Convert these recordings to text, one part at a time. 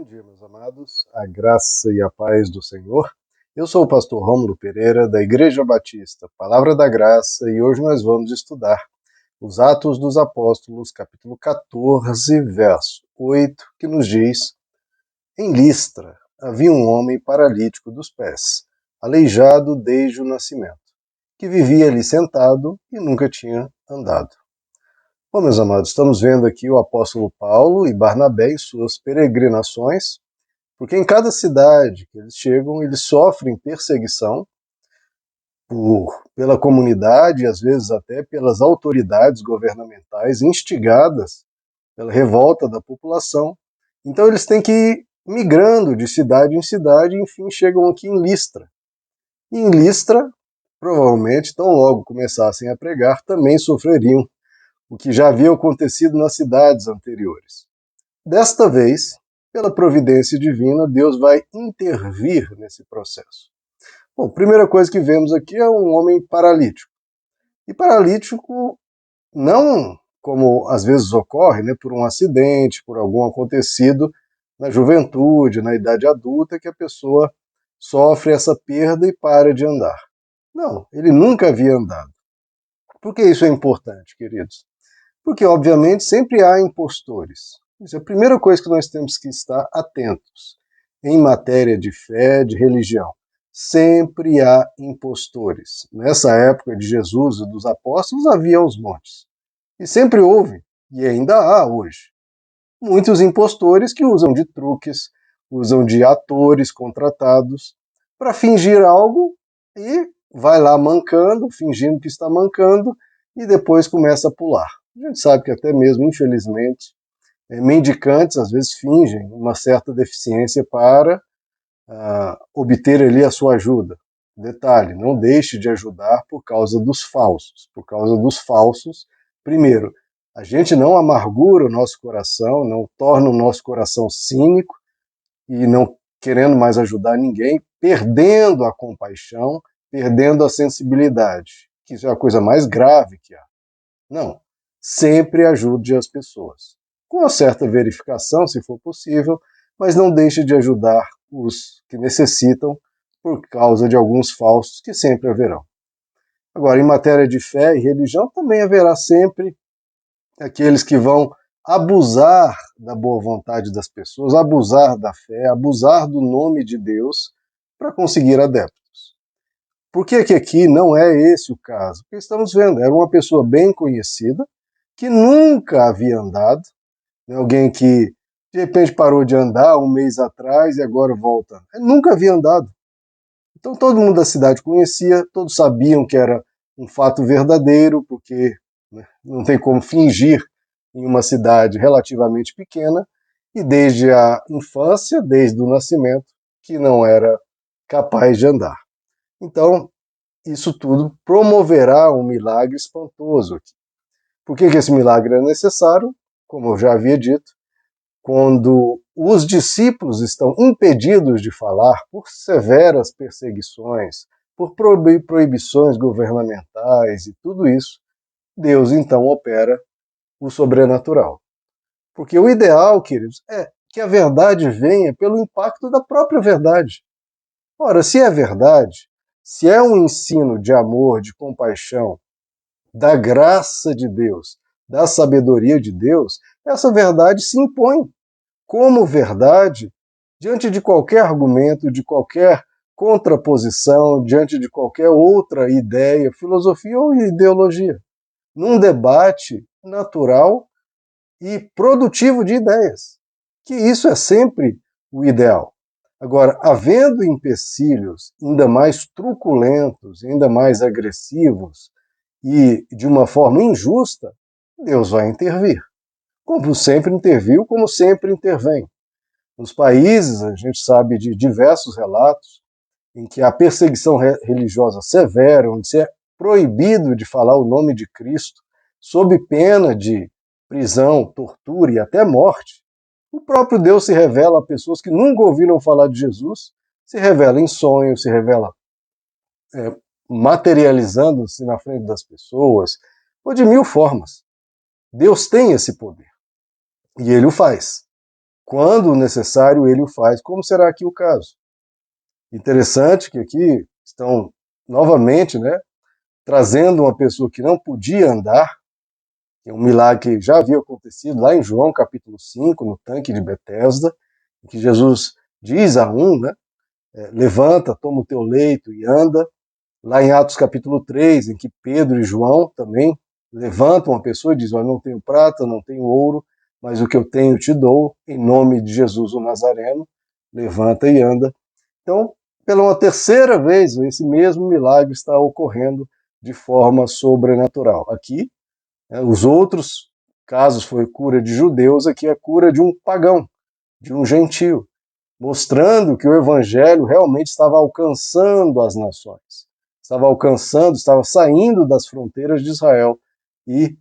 Bom dia, meus amados, a graça e a paz do Senhor. Eu sou o pastor Rômulo Pereira, da Igreja Batista Palavra da Graça, e hoje nós vamos estudar os Atos dos Apóstolos, capítulo 14, verso 8, que nos diz: Em Listra havia um homem paralítico dos pés, aleijado desde o nascimento, que vivia ali sentado e nunca tinha andado. Bom, meus amados, estamos vendo aqui o apóstolo Paulo e Barnabé em suas peregrinações, porque em cada cidade que eles chegam, eles sofrem perseguição pela comunidade e às vezes até pelas autoridades governamentais, instigadas pela revolta da população. Então eles têm que ir migrando de cidade em cidade e enfim chegam aqui em Listra. E em Listra, provavelmente, tão logo começassem a pregar, também sofreriam o que já havia acontecido nas cidades anteriores. Desta vez, pela providência divina, Deus vai intervir nesse processo. Bom, a primeira coisa que vemos aqui é um homem paralítico. E paralítico não como às vezes ocorre, por um acidente, por algum acontecido na juventude, na idade adulta, que a pessoa sofre essa perda e para de andar. Não, ele nunca havia andado. Por que isso é importante, queridos? Porque, obviamente, sempre há impostores. Isso é a primeira coisa que nós temos que estar atentos em matéria de fé, de religião. Sempre há impostores. Nessa época de Jesus e dos apóstolos havia aos montes. E sempre houve, e ainda há hoje, muitos impostores que usam de truques, usam de atores contratados para fingir algo e vai lá mancando, fingindo que está mancando, e depois começa a pular. A gente sabe que até mesmo, infelizmente, mendicantes às vezes fingem uma certa deficiência para obter ali a sua ajuda. Detalhe, não deixe de ajudar por causa dos falsos. Por causa dos falsos, primeiro, a gente não amargura o nosso coração, não torna o nosso coração cínico e não querendo mais ajudar ninguém, perdendo a compaixão, perdendo a sensibilidade, que isso é a coisa mais grave que há. Não, sempre ajude as pessoas, com uma certa verificação, se for possível, mas não deixe de ajudar os que necessitam por causa de alguns falsos que sempre haverão. Agora, em matéria de fé e religião, também haverá sempre aqueles que vão abusar da boa vontade das pessoas, abusar da fé, abusar do nome de Deus para conseguir adeptos. Por que aqui não é esse o caso? Porque estamos vendo, era uma pessoa bem conhecida, que nunca havia andado, alguém que de repente parou de andar um mês atrás e agora volta. Ele nunca havia andado. Então todo mundo da cidade conhecia, todos sabiam que era um fato verdadeiro, porque não tem como fingir em uma cidade relativamente pequena, e desde a infância, desde o nascimento, que não era capaz de andar. Então, isso tudo promoverá um milagre espantoso aqui. Por que esse milagre é necessário? Como eu já havia dito, quando os discípulos estão impedidos de falar por severas perseguições, por proibições governamentais e tudo isso, Deus então opera o sobrenatural. Porque o ideal, queridos, é que a verdade venha pelo impacto da própria verdade. Ora, se é verdade, se é um ensino de amor, de compaixão, da graça de Deus, da sabedoria de Deus, essa verdade se impõe como verdade diante de qualquer argumento, de qualquer contraposição, diante de qualquer outra ideia, filosofia ou ideologia. Num debate natural e produtivo de ideias, que isso é sempre o ideal. Agora, havendo empecilhos ainda mais truculentos, ainda mais agressivos e de uma forma injusta, Deus vai intervir. Como sempre interviu, como sempre intervém. Nos países, a gente sabe de diversos relatos em que há perseguição religiosa severa, onde se é proibido de falar o nome de Cristo, sob pena de prisão, tortura e até morte. O próprio Deus se revela a pessoas que nunca ouviram falar de Jesus, se revela em sonhos, se revela materializando-se na frente das pessoas, ou de mil formas. Deus tem esse poder, e Ele o faz. quando necessário, ele o faz, como será aqui o caso. Interessante que aqui estão novamente, né, trazendo uma pessoa que não podia andar, que é um milagre que já havia acontecido lá em João capítulo 5, no tanque de Betesda, em que Jesus diz a né, levanta, toma o teu leito e anda. Lá em Atos capítulo 3, em que Pedro e João também levantam uma pessoa e dizem, eu não tenho prata, não tenho ouro, mas o que eu tenho te dou, em nome de Jesus o Nazareno, levanta e anda. Então, pela uma terceira vez, esse mesmo milagre está ocorrendo de forma sobrenatural. Aqui, os outros casos foi cura de judeus, aqui é a cura de um pagão, de um gentio, mostrando que o evangelho realmente estava alcançando as nações, estava alcançando, estava saindo das fronteiras de Israel e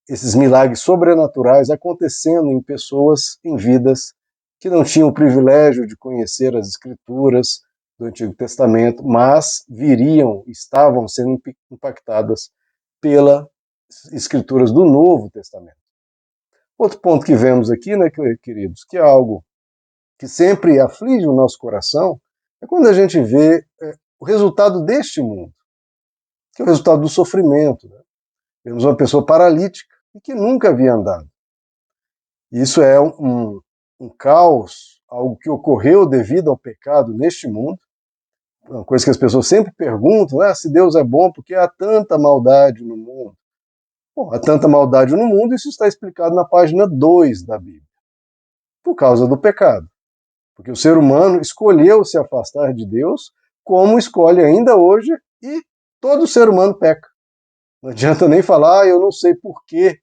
esses milagres sobrenaturais acontecendo em pessoas, em vidas que não tinham o privilégio de conhecer as escrituras do Antigo Testamento, mas viriam, estavam sendo impactadas pelas escrituras do Novo Testamento. Outro ponto que vemos aqui, né, queridos, que é algo que sempre aflige o nosso coração, é quando a gente vê o resultado deste mundo, que é o resultado do sofrimento. Né? Vemos uma pessoa paralítica e que nunca havia andado. Isso é um caos, algo que ocorreu devido ao pecado neste mundo, uma coisa que as pessoas sempre perguntam, se Deus é bom, por que há tanta maldade no mundo? Bom, há tanta maldade no mundo, isso está explicado na página 2 da Bíblia, por causa do pecado. Porque o ser humano escolheu se afastar de Deus, como escolhe ainda hoje, e todo ser humano peca. Não adianta nem falar, eu não sei por que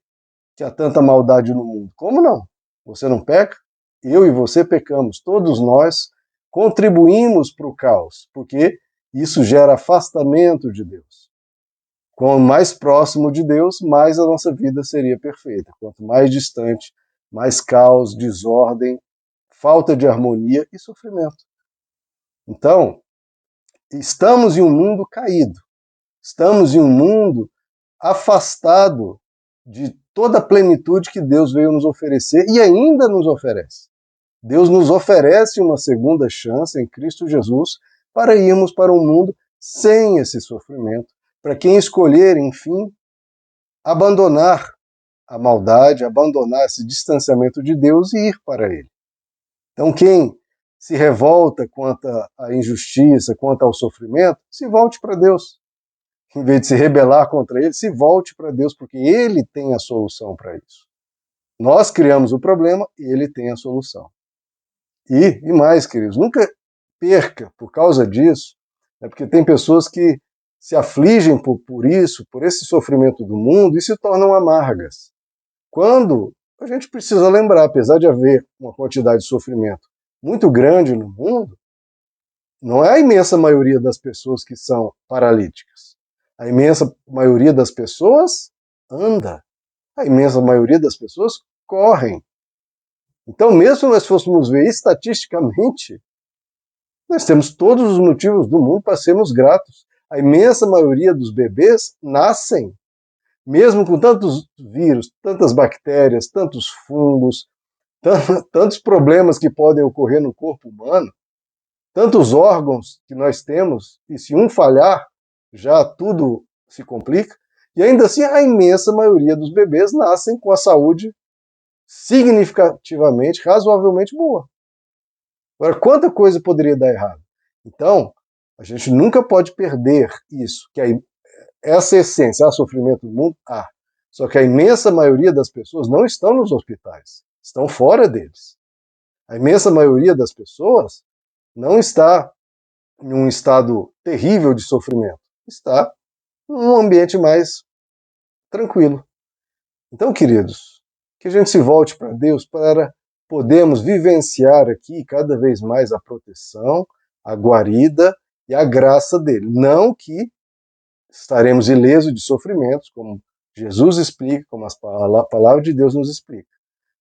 há tanta maldade no mundo. Como não? Você não peca? Eu e você pecamos. Todos nós contribuímos para o caos, porque isso gera afastamento de Deus. Quanto mais próximo de Deus, mais a nossa vida seria perfeita. Quanto mais distante, mais caos, desordem, falta de harmonia e sofrimento. Então, estamos em um mundo caído, estamos em um mundo afastado de toda a plenitude que Deus veio nos oferecer e ainda nos oferece. Deus nos oferece uma segunda chance em Cristo Jesus para irmos para um mundo sem esse sofrimento, para quem escolher, enfim, abandonar a maldade, abandonar esse distanciamento de Deus e ir para Ele. Então, quem se revolta quanto à injustiça, quanto ao sofrimento, se volte para Deus. Em vez de se rebelar contra Ele, se volte para Deus, porque Ele tem a solução para isso. Nós criamos o problema e Ele tem a solução. E mais, queridos, nunca perca por causa disso, porque tem pessoas que se afligem por isso, por esse sofrimento do mundo e se tornam amargas. Quando a gente precisa lembrar, apesar de haver uma quantidade de sofrimento muito grande no mundo, não é a imensa maioria das pessoas que são paralíticas. A imensa maioria das pessoas anda. A imensa maioria das pessoas correm. Então, mesmo se nós fôssemos ver estatisticamente, nós temos todos os motivos do mundo para sermos gratos. A imensa maioria dos bebês nascem, mesmo com tantos vírus, tantas bactérias, tantos fungos, tantos problemas que podem ocorrer no corpo humano, tantos órgãos que nós temos, e se um falhar, já tudo se complica, e ainda assim a imensa maioria dos bebês nascem com a saúde significativamente, razoavelmente boa. Agora, quanta coisa poderia dar errado? Então, a gente nunca pode perder isso, que essa essência, há sofrimento no mundo? Há. Só que a imensa maioria das pessoas não estão nos hospitais, estão fora deles. A imensa maioria das pessoas não está em um estado terrível de sofrimento, está num ambiente mais tranquilo. Então, queridos, que a gente se volte para Deus para podermos vivenciar aqui cada vez mais a proteção, a guarida e a graça dele. Não que estaremos ilesos de sofrimentos, como Jesus explica, como a palavra de Deus nos explica,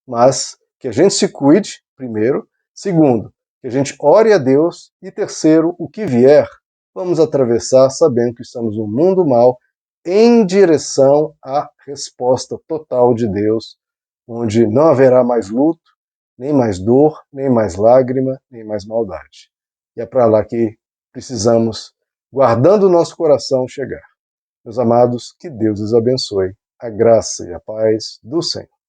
mas que a gente se cuide, primeiro. Segundo, que a gente ore a Deus. E terceiro, o que vier, vamos atravessar sabendo que estamos num mundo mau, em direção à resposta total de Deus, onde não haverá mais luto, nem mais dor, nem mais lágrima, nem mais maldade. E é para lá que precisamos, guardando o nosso coração, chegar. Meus amados, que Deus os abençoe. A graça e a paz do Senhor.